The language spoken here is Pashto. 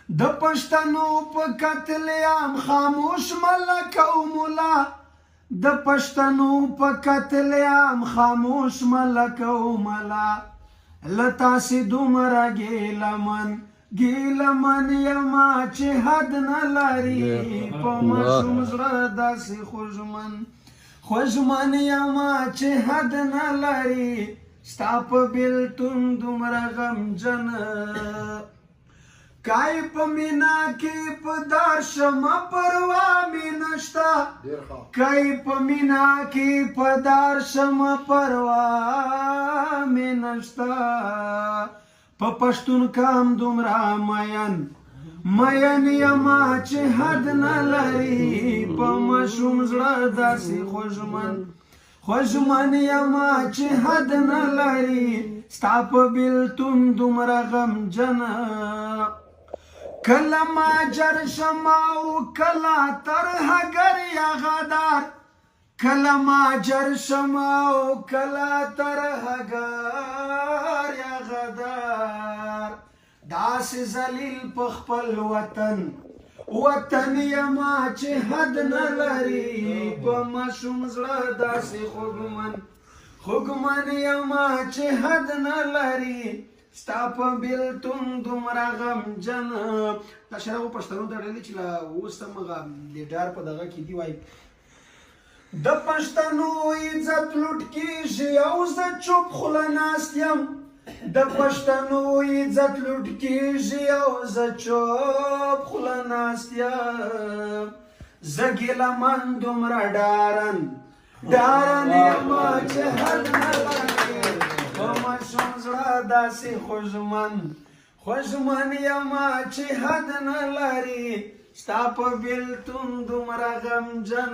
د پښتنو په قتل عام خاموش ملک او مولا د پښتنو په قتل عام خاموش ملک او مولا لتا سي دومره ګیلمن یما چې حد نه لري په ماشوم زړه داسې خوږمن یما چې حد نه لري ستا په بېلتون دومره غمجن کای په مینا کې په دار شمه پروا مې نشته کای په مینا کې په دار شمه پروا مې نشته په پښتون کام دومره مین یما چې حد نه لري په ماشوم زړه داسې خوږمن یما چې حد نه لري ستا په بېلتون دومره غمجن کله ماجر شمه او کله ترهګر یا غدار کله ماجر شمه او کله ترهګر یا غدار داسې ذلیل په خپل وطن یما چې حد نه لري په ماشوم زړه داسې خوږمن یما چې حد نه لري ستا په بېلتون دومره غمجن دا شعر هغو پښتنو ته ډېر دی چې لا اوس هم هغه لیډر په دغه کې دي وایي د پښتنو عزت لوټ کېږي او زه چوپ خوله ناست یم د پښتنو عزت لوټ کېږي او زه چوپ خوله ناست یم زه ګیلمن دومره ډارن یما چې حد نه لري په ماشوم زړه داسې خوږمن یما چې حد نه لري ستا په بېلتون دومره غمجن